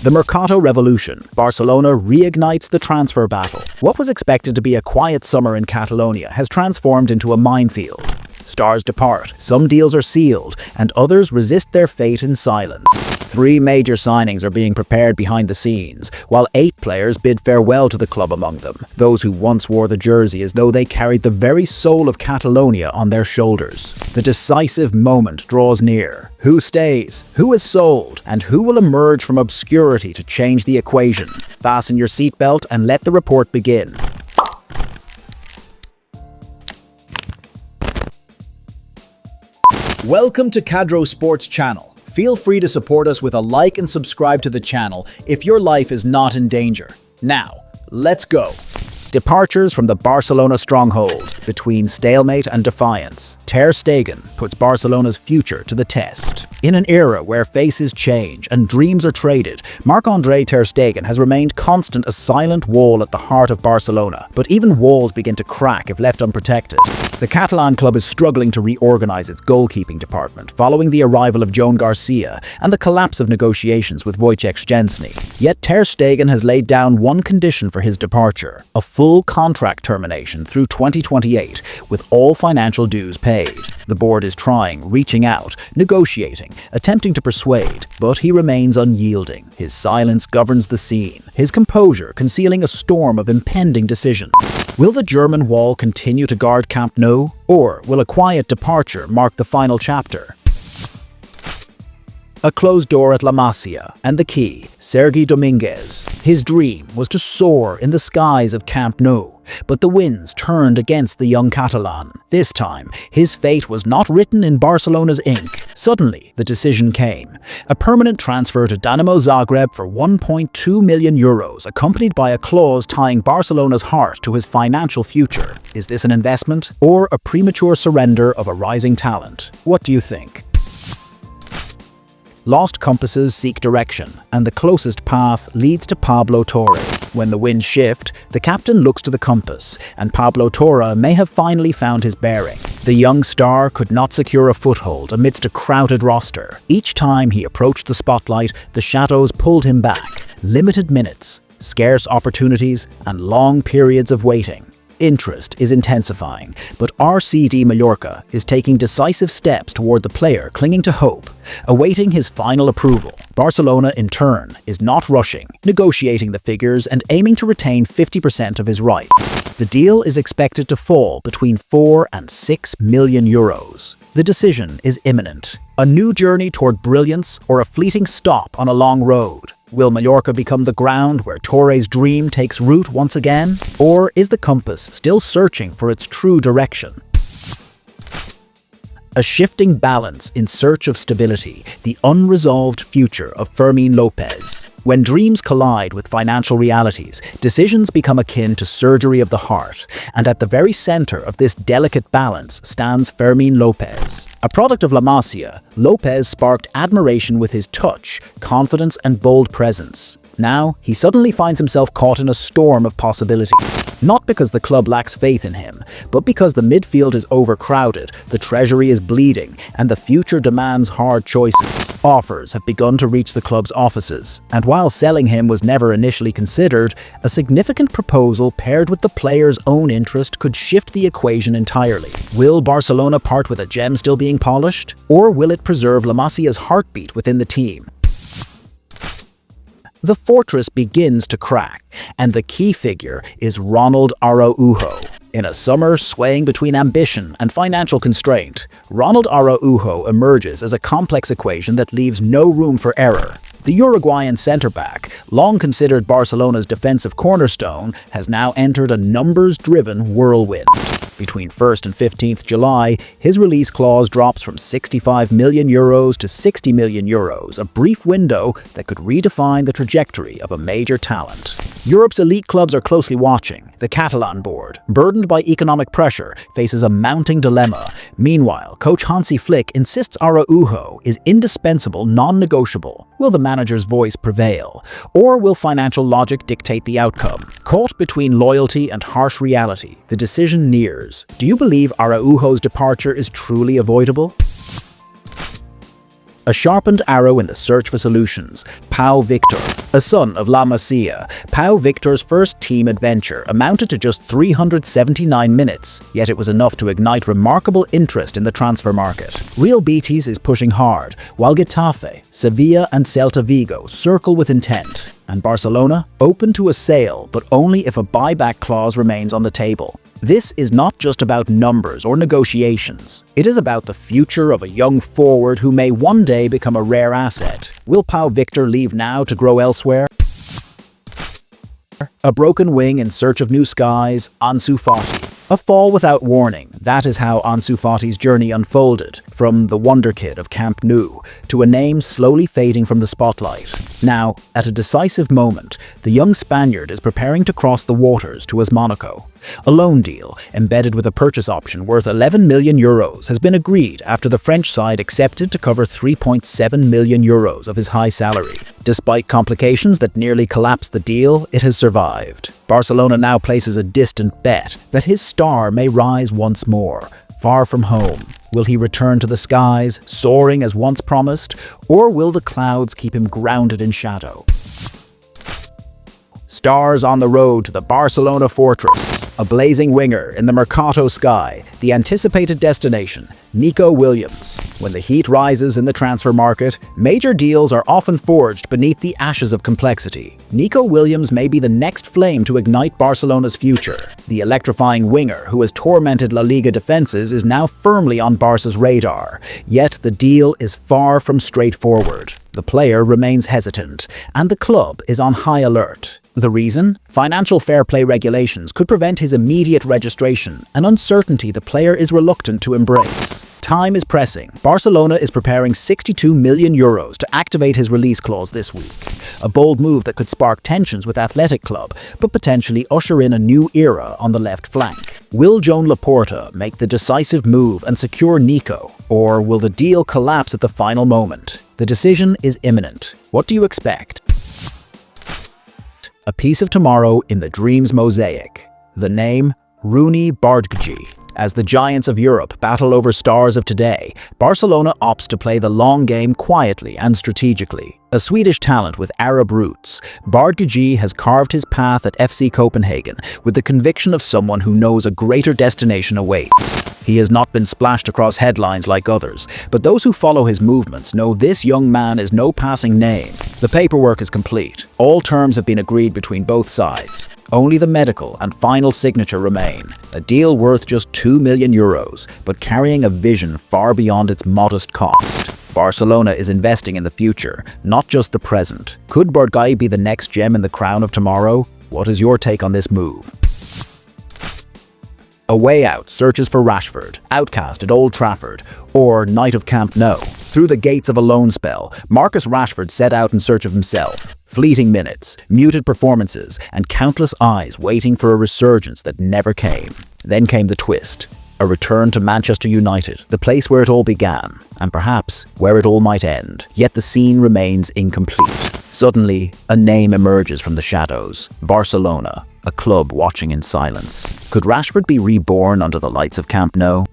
The Mercato Revolution. Barcelona reignites the transfer battle. What was expected to be a quiet summer in Catalonia has transformed into a minefield. Stars depart, some deals are sealed, and others resist their fate in silence. 3 major signings are being prepared behind the scenes, while 8 players bid farewell to the club among them, those who once wore the jersey as though they carried the very soul of Catalonia on their shoulders. The decisive moment draws near. Who stays? Who is sold? And who will emerge from obscurity to change the equation? Fasten your seatbelt and let the report begin. Welcome to Kadro Sports Channel. Feel free to support us with a like and subscribe to the channel if your life is not in danger. Now, let's go. Departures from the Barcelona stronghold. Between stalemate and defiance, Ter Stegen puts Barcelona's future to the test. In an era where faces change and dreams are traded, Marc-Andre Ter Stegen has remained constant, a silent wall at the heart of Barcelona. But even walls begin to crack if left unprotected. The Catalan club is struggling to reorganize its goalkeeping department following the arrival of Joan Garcia and the collapse of negotiations with Wojciech Szczęsny. Yet Ter Stegen has laid down one condition for his departure: a full contract termination through 2028 with all financial dues paid. The board is trying, reaching out, negotiating, attempting to persuade, but he remains unyielding. His silence governs the scene, his composure concealing a storm of impending decisions. Will the German wall continue to guard Camp Nou, or will a quiet departure mark the final chapter? A closed door at La Masia, and the key, Sergi Dominguez. His dream was to soar in the skies of Camp Nou, but the winds turned against the young Catalan. This time, his fate was not written in Barcelona's ink. Suddenly, the decision came. A permanent transfer to Dinamo Zagreb for €1.2 million, accompanied by a clause tying Barcelona's heart to his financial future. Is this an investment, or a premature surrender of a rising talent? What do you think? Lost compasses seek direction, and the closest path leads to Pablo Torre. When the winds shift, the captain looks to the compass, and Pablo Torre may have finally found his bearing. The young star could not secure a foothold amidst a crowded roster. Each time he approached the spotlight, the shadows pulled him back. Limited minutes, scarce opportunities, and long periods of waiting. Interest is intensifying, but RCD Mallorca is taking decisive steps toward the player clinging to hope, awaiting his final approval. Barcelona, in turn, is not rushing, negotiating the figures and aiming to retain 50% of his rights. The deal is expected to fall between €4 and €6 million. The decision is imminent. A new journey toward brilliance or a fleeting stop on a long road? Will Mallorca become the ground where Torre's dream takes root once again? Or is the compass still searching for its true direction? A shifting balance in search of stability, the unresolved future of Fermin Lopez. When dreams collide with financial realities, decisions become akin to surgery of the heart, and at the very center of this delicate balance stands Fermin Lopez. A product of La Masia, Lopez sparked admiration with his touch, confidence, and bold presence. Now, he suddenly finds himself caught in a storm of possibilities. Not because the club lacks faith in him, but because the midfield is overcrowded, the treasury is bleeding, and the future demands hard choices. Offers have begun to reach the club's offices, and while selling him was never initially considered, a significant proposal paired with the player's own interest could shift the equation entirely. Will Barcelona part with a gem still being polished? Or will it preserve La Masia's heartbeat within the team? The fortress begins to crack, and the key figure is Ronald Araujo. In a summer swaying between ambition and financial constraint, Ronald Araujo emerges as a complex equation that leaves no room for error. The Uruguayan centre-back, long considered Barcelona's defensive cornerstone, has now entered a numbers-driven whirlwind. Between 1st and 15th July, his release clause drops from €65 million to €60 million, a brief window that could redefine the trajectory of a major talent. Europe's elite clubs are closely watching. The Catalan board, burdened by economic pressure, faces a mounting dilemma. Meanwhile, coach Hansi Flick insists Araujo is indispensable, non-negotiable. Will the manager's voice prevail? Or will financial logic dictate the outcome? Caught between loyalty and harsh reality, the decision nears. Do you believe Araujo's departure is truly avoidable? A sharpened arrow in the search for solutions. Pau Victor. A son of La Masia, Pau Victor's first team adventure amounted to just 379 minutes, yet it was enough to ignite remarkable interest in the transfer market. Real Betis is pushing hard, while Getafe, Sevilla and Celta Vigo circle with intent. And Barcelona, open to a sale, but only if a buyback clause remains on the table. This is not just about numbers or negotiations. It is about the future of a young forward who may one day become a rare asset. Will Pau Victor leave now to grow elsewhere? A broken wing in search of new skies, Ansu Fati. A fall without warning. That is how Ansu Fati's journey unfolded, from the wonder kid of Camp Nou to a name slowly fading from the spotlight. Now, at a decisive moment, the young Spaniard is preparing to cross the waters to AS Monaco. A loan deal, embedded with a purchase option worth 11 million euros, has been agreed after the French side accepted to cover 3.7 million euros of his high salary. Despite complications that nearly collapsed the deal, it has survived. Barcelona now places a distant bet that his star may rise once more, far from home. Will he return to the skies, soaring as once promised, or will the clouds keep him grounded in shadow? Stars on the road to the Barcelona fortress. A blazing winger in the Mercato sky, the anticipated destination, Nico Williams. When the heat rises in the transfer market, major deals are often forged beneath the ashes of complexity. Nico Williams may be the next flame to ignite Barcelona's future. The electrifying winger who has tormented La Liga defenses is now firmly on Barca's radar. Yet the deal is far from straightforward. The player remains hesitant, and the club is on high alert. The reason? Financial fair play regulations could prevent his immediate registration, an uncertainty the player is reluctant to embrace. Time is pressing. Barcelona is preparing 62 million euros to activate his release clause this week. A bold move that could spark tensions with Athletic Club, but potentially usher in a new era on the left flank. Will Joan Laporta make the decisive move and secure Nico, or will the deal collapse at the final moment? The decision is imminent. What do you expect? A piece of tomorrow in the dream's mosaic. The name, Rooney Bardghji. As the giants of Europe battle over stars of today, Barcelona opts to play the long game quietly and strategically. A Swedish talent with Arab roots, Bardghji has carved his path at FC Copenhagen with the conviction of someone who knows a greater destination awaits. He has not been splashed across headlines like others, but those who follow his movements know this young man is no passing name. The paperwork is complete. All terms have been agreed between both sides. Only the medical and final signature remain. A deal worth just 2 million euros, but carrying a vision far beyond its modest cost. Barcelona is investing in the future, not just the present. Could Bardghji be the next gem in the crown of tomorrow? What is your take on this move? A way out searches for Rashford, outcast at Old Trafford, or Knight of Camp Nou. Through the gates of a loan spell, Marcus Rashford set out in search of himself. Fleeting minutes, muted performances, and countless eyes waiting for a resurgence that never came. Then came the twist. A return to Manchester United, the place where it all began, and perhaps where it all might end. Yet the scene remains incomplete. Suddenly, a name emerges from the shadows. Barcelona, a club watching in silence. Could Rashford be reborn under the lights of Camp Nou?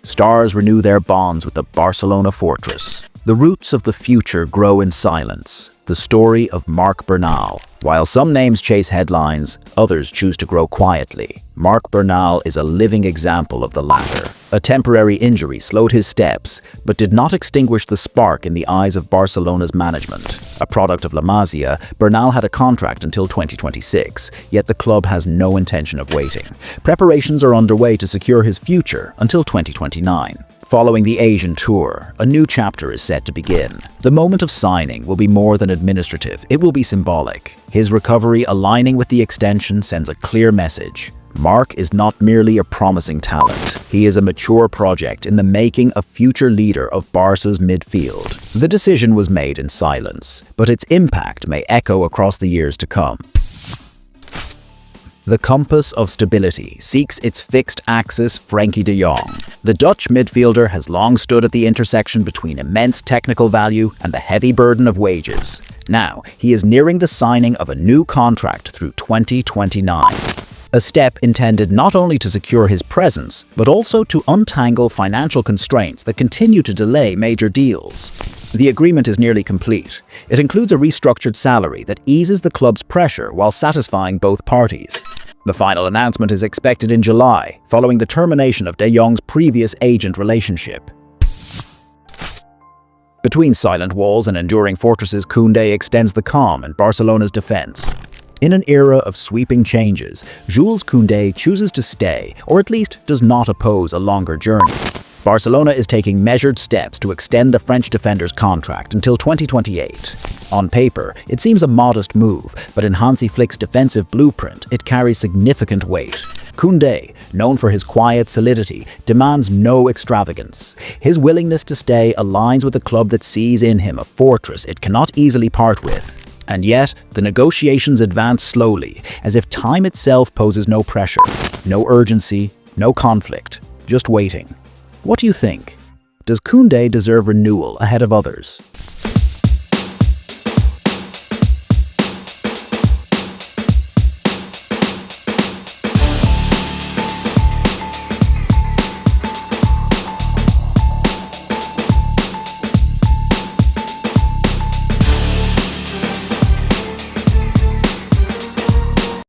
Stars renew their bonds with the Barcelona fortress. The roots of the future grow in silence. The story of Marc Bernal. While some names chase headlines, others choose to grow quietly. Marc Bernal is a living example of the latter. A temporary injury slowed his steps, but did not extinguish the spark in the eyes of Barcelona's management. A product of La Masia, Bernal had a contract until 2026, yet the club has no intention of waiting. Preparations are underway to secure his future until 2029. Following the Asian tour, a new chapter is set to begin. The moment of signing will be more than administrative, it will be symbolic. His recovery aligning with the extension sends a clear message. Marc is not merely a promising talent. He is a mature project in the making, a future leader of Barca's midfield. The decision was made in silence, but its impact may echo across the years to come. The compass of stability seeks its fixed axis, Frenkie de Jong. The Dutch midfielder has long stood at the intersection between immense technical value and the heavy burden of wages. Now, he is nearing the signing of a new contract through 2029. A step intended not only to secure his presence, but also to untangle financial constraints that continue to delay major deals. The agreement is nearly complete. It includes a restructured salary that eases the club's pressure while satisfying both parties. The final announcement is expected in July, following the termination of De Jong's previous agent relationship. Between silent walls and enduring fortresses, Koundé extends the calm in Barcelona's defense. In an era of sweeping changes, Jules Koundé chooses to stay, or at least does not oppose a longer journey. Barcelona is taking measured steps to extend the French defender's contract until 2028. On paper, it seems a modest move, but in Hansi Flick's defensive blueprint, it carries significant weight. Koundé, known for his quiet solidity, demands no extravagance. His willingness to stay aligns with a club that sees in him a fortress it cannot easily part with. And yet, the negotiations advance slowly, as if time itself poses no pressure, no urgency, no conflict, just waiting. What do you think? Does Koundé deserve renewal ahead of others?